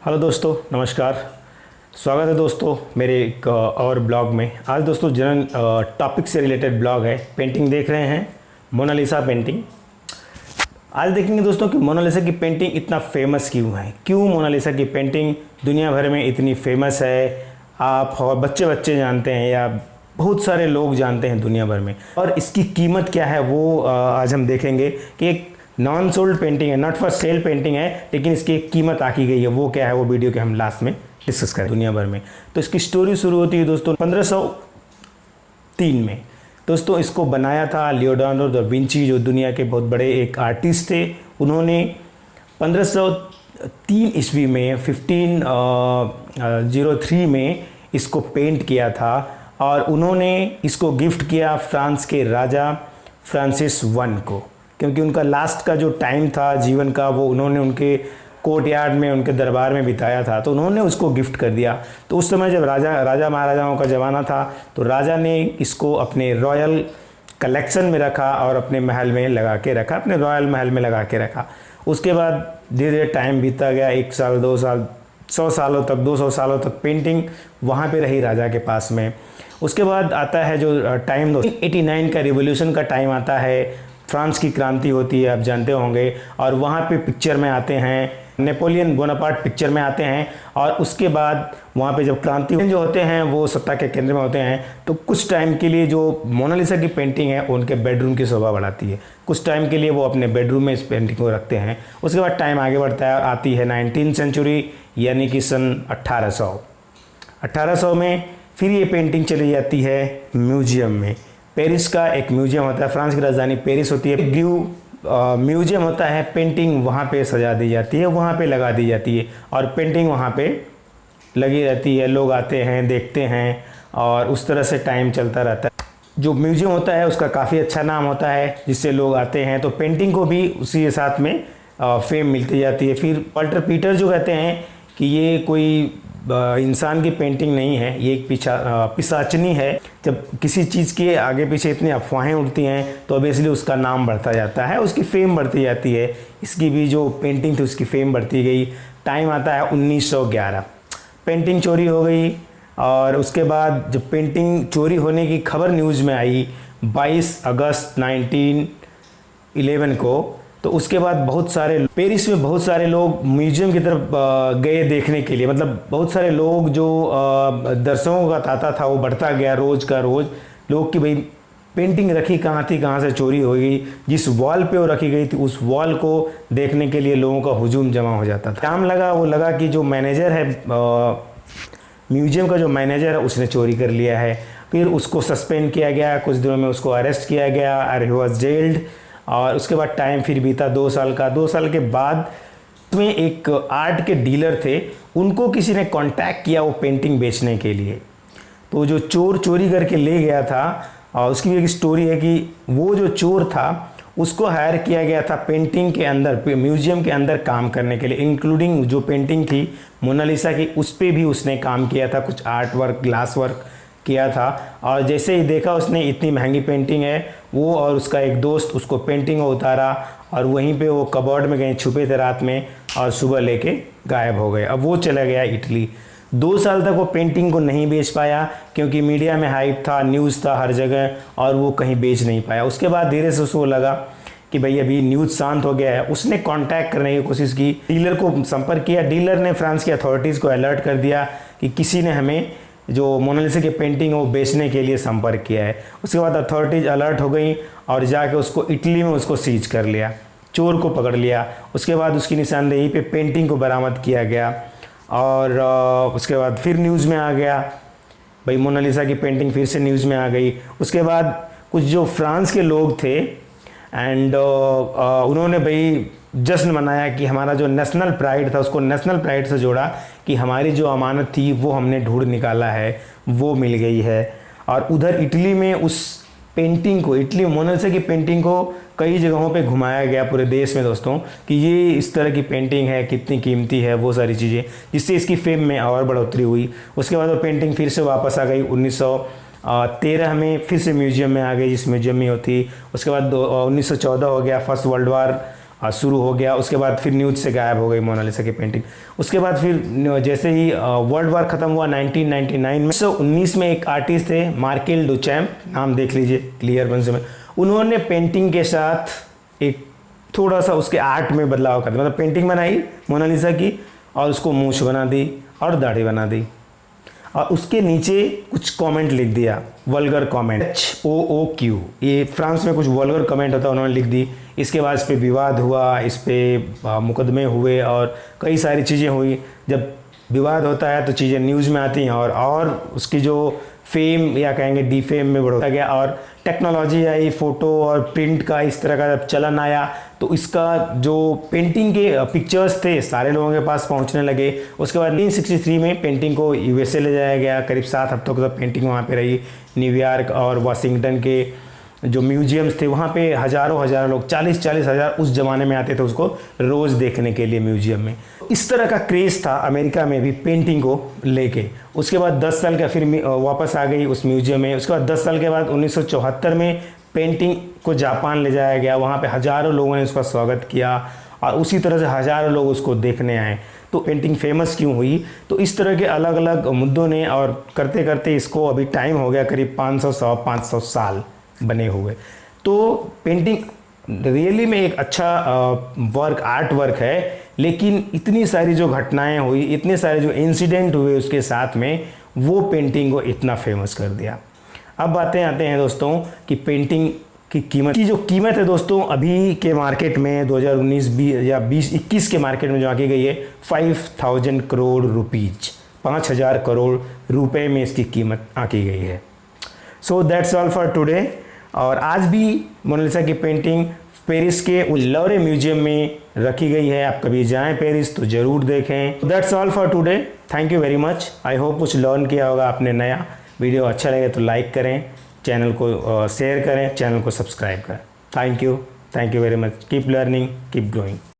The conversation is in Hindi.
हेलो दोस्तों, नमस्कार। स्वागत है दोस्तों मेरे एक और ब्लॉग में। आज दोस्तों जनरल टॉपिक से रिलेटेड ब्लॉग है। पेंटिंग देख रहे हैं, मोनालिसा पेंटिंग। आज देखेंगे दोस्तों कि मोनालिसा की पेंटिंग इतना फेमस क्यों है, क्यों मोनालिसा की पेंटिंग दुनिया भर में इतनी फेमस है। आप और बच्चे बच्चे जानते हैं या बहुत सारे लोग जानते हैं दुनिया भर में, और इसकी कीमत क्या है वो आज हम देखेंगे कि एक नॉन सोल्ड पेंटिंग है, नॉट फॉर सेल पेंटिंग है, लेकिन इसकी एक कीमत आकी गई है। वो क्या है, वो वीडियो के हम लास्ट में डिस्कस करें। दुनिया भर में तो इसकी स्टोरी शुरू होती है दोस्तों 1503 में। दोस्तों इसको बनाया था लियोनार्डो दा विंची, जो दुनिया के बहुत बड़े एक आर्टिस्ट थे। उन्होंने 1503 ईस्वी में 1503 में इसको पेंट किया था, और उन्होंने इसको गिफ्ट किया फ्रांस के राजा फ्रांसिस वन को, क्योंकि उनका लास्ट का जो टाइम था जीवन का वो उन्होंने उनके कोर्ट यार्ड में, उनके दरबार में बिताया था, तो उन्होंने उसको गिफ्ट कर दिया। तो उस समय जब राजा महाराजाओं का ज़माना था, तो राजा ने इसको अपने रॉयल कलेक्शन में रखा और अपने महल में लगा के रखा, अपने रॉयल महल में लगा के रखा। उसके बाद धीरे धीरे टाइम बीतता गया, 1 साल 2 साल 100 सालों तक, 200 सालों तक पेंटिंग वहाँ पे रही राजा के पास में। उसके बाद आता है जो टाइम 89 का रिवॉल्यूशन का टाइम आता है, फ्रांस की क्रांति होती है, आप जानते होंगे, और वहाँ पे पिक्चर में आते हैं नेपोलियन बोनापार्ट, पिक्चर में आते हैं। और उसके बाद वहाँ पे जब क्रांति जो होते हैं वो सत्ता के केंद्र में होते हैं, तो कुछ टाइम के लिए जो मोनालिसा की पेंटिंग है उनके बेडरूम की शोभा बढ़ाती है। कुछ टाइम के लिए वो अपने बेडरूम में इस पेंटिंग को रखते हैं। उसके बाद टाइम आगे बढ़ता है, आती है 19th सेंचुरी, यानी कि सन 1800 में फिर ये पेंटिंग चली जाती है म्यूजियम में। पेरिस का एक म्यूजियम होता है, फ्रांस की राजधानी पेरिस होती है, ग्यू म्यूजियम होता है। पेंटिंग वहाँ पे सजा दी जाती है, वहाँ पे लगा दी जाती है, और पेंटिंग वहाँ पे लगी रहती है। लोग आते हैं, देखते हैं, और उस तरह से टाइम चलता रहता है। जो म्यूजियम होता है उसका काफ़ी अच्छा नाम होता है, जिससे लोग आते हैं, तो पेंटिंग को भी उसी के साथ में फेम मिलती जाती है। फिर वॉल्टर पीटर जो कहते हैं कि ये कोई इंसान की पेंटिंग नहीं है, ये एक पिशाचनी है। जब किसी चीज़ के आगे पीछे इतनी अफवाहें उड़ती हैं तो ऑब्वियसली उसका नाम बढ़ता जाता है, उसकी फेम बढ़ती जाती है। इसकी भी जो पेंटिंग थी उसकी फेम बढ़ती गई। टाइम आता है 1911, पेंटिंग चोरी हो गई, और उसके बाद जब पेंटिंग चोरी होने की खबर न्यूज़ में आई 22 अगस्त 1911 को, तो उसके बाद बहुत सारे पेरिस में बहुत सारे लोग म्यूजियम की तरफ गए देखने के लिए। मतलब बहुत सारे लोग, जो दर्शकों का तांता था वो बढ़ता गया रोज़ का रोज़। लोग कि भाई पेंटिंग रखी कहाँ थी, कहाँ से चोरी हो गई। जिस वॉल पे वो रखी गई थी उस वॉल को देखने के लिए लोगों का हुजूम जमा हो जाता था। काम लगा कि जो मैनेजर है म्यूजियम का, जो मैनेजर है उसने चोरी कर लिया है। फिर उसको सस्पेंड किया गया, कुछ दिनों में उसको अरेस्ट किया गया, और ही वॉज जेल्ड। और उसके बाद टाइम फिर बीता 2 साल का। 2 साल के बाद में एक आर्ट के डीलर थे, उनको किसी ने कांटेक्ट किया वो पेंटिंग बेचने के लिए। तो जो चोर चोरी करके ले गया था, और उसकी भी एक स्टोरी है कि वो जो चोर था उसको हायर किया गया था पेंटिंग के अंदर, म्यूजियम के अंदर काम करने के लिए, इंक्लूडिंग जो पेंटिंग थी मोनालिसा की उस पर भी उसने काम किया था, कुछ आर्ट वर्क, ग्लास वर्क किया था। और जैसे ही देखा उसने इतनी महंगी पेंटिंग है, वो और उसका एक दोस्त उसको पेंटिंग को उतारा, और वहीं पे वो कबर्ड में गए, छुपे थे रात में, और सुबह लेके गायब हो गए। अब वो चला गया इटली। 2 साल तक वो पेंटिंग को नहीं बेच पाया, क्योंकि मीडिया में हाइप था, न्यूज़ था हर जगह, और वो कहीं बेच नहीं पाया। उसके बाद धीरे से उसको लगा कि भाई अभी न्यूज़ शांत हो गया है। उसने कांटेक्ट करने की कोशिश की, डीलर को संपर्क किया। डीलर ने फ्रांस की अथॉरिटीज़ को अलर्ट कर दिया कि किसी ने हमें जो मोनालिसा की पेंटिंग है वो बेचने के लिए संपर्क किया है। उसके बाद अथॉरिटीज़ अलर्ट हो गई और जाके उसको इटली में उसको सीज कर लिया, चोर को पकड़ लिया। उसके बाद उसकी निशानदेही पे पेंटिंग को बरामद किया गया, और उसके बाद फिर न्यूज़ में आ गया भाई मोनालिसा की पेंटिंग फिर से न्यूज़ में आ गई। उसके बाद कुछ जो फ्रांस के लोग थे एंड उन्होंने भाई जश्न मनाया कि हमारा जो नेशनल प्राइड था उसको नेशनल प्राइड से जोड़ा कि हमारी जो अमानत थी वो हमने ढूंढ निकाला है, वो मिल गई है। और उधर इटली में उस पेंटिंग को, इटली मोनालिसा की पेंटिंग को कई जगहों पे घुमाया गया पूरे देश में दोस्तों, कि ये इस तरह की पेंटिंग है, कितनी कीमती है, वो सारी चीज़ें, जिससे इसकी फेम में और बढ़ोतरी हुई। उसके बाद वो पेंटिंग फिर से वापस आ गई 1913 में, फिर से म्यूजियम में आ गई, जिस म्यूजियम में होती। उसके बाद 1914 हो गया, फर्स्ट वर्ल्ड वार शुरू हो गया। उसके बाद फिर न्यूज़ से गायब हो गई मोनालिसा की पेंटिंग। उसके बाद फिर जैसे ही वर्ल्ड वार ख़त्म हुआ 1999 में, 1919 में एक आर्टिस्ट थे मार्केल डुचैम्प, नाम देख लीजिए क्लियर बन से में, उन्होंने पेंटिंग के साथ एक थोड़ा सा उसके आर्ट में बदलाव कर दिया। मतलब पेंटिंग बनाई मोनालिसा की और उसको मूंछ बना दी और दाढ़ी बना दी और उसके नीचे कुछ कमेंट लिख दिया, वल्गर कमेंट, HOOQ, ये फ्रांस में कुछ वल्गर कमेंट होता है, उन्होंने लिख दी। इसके बाद इस पर विवाद हुआ, इस पर मुकदमे हुए और कई सारी चीज़ें हुई। जब विवाद होता है तो चीज़ें न्यूज़ में आती हैं और उसकी जो फेम या कहेंगे डीफेम में बढ़ता गया और टेक्नोलॉजी आई, फ़ोटो और प्रिंट का इस तरह का जब चलन आया तो इसका जो पेंटिंग के पिक्चर्स थे सारे लोगों के पास पहुंचने लगे। उसके बाद 1963 में पेंटिंग को USA ले जाया गया। करीब 7 हफ्तों तक पेंटिंग वहाँ पे रही। न्यूयॉर्क और वाशिंगटन के जो म्यूजियम्स थे वहाँ पे हज़ारों लोग, 40-40 हज़ार उस ज़माने में आते थे उसको रोज़ देखने के लिए म्यूजियम में। इस तरह का क्रेज़ था अमेरिका में भी पेंटिंग को लेके। उसके बाद 10 साल का फिर वापस आ गई उस म्यूजियम में। उसके बाद 10 साल के बाद 1974 में पेंटिंग को जापान ले जाया गया। वहाँ पे हज़ारों लोगों ने उसका स्वागत किया और उसी तरह से हज़ारों लोग उसको देखने आए। तो पेंटिंग फेमस क्यों हुई? तो इस तरह के अलग अलग मुद्दों ने और करते करते इसको अभी टाइम हो गया करीब 500 साल बने हुए। तो पेंटिंग रियली में एक अच्छा आर्ट वर्क है, लेकिन इतनी सारी जो घटनाएं हुई, इतने सारे जो इंसिडेंट हुए उसके साथ में, वो पेंटिंग को इतना फेमस कर दिया। अब बातें आते हैं दोस्तों कि पेंटिंग की कीमत है दोस्तों अभी के मार्केट में 2019 या 2021 के मार्केट में जो आकी गई है 5000 करोड़ रुपीज़, 5000 करोड़ रुपए में इसकी कीमत आकी गई है। So that's all for today. और आज भी मोनालिसा की पेंटिंग पेरिस के लौरे म्यूजियम में रखी गई है। आप कभी जाएं पेरिस तो ज़रूर देखें। That's all for today, thank you very much. I hope कुछ लर्न किया होगा आपने नया। वीडियो अच्छा लगे तो लाइक करें, चैनल को शेयर करें, चैनल को सब्सक्राइब करें। Thank you very much. Keep learning, keep growing.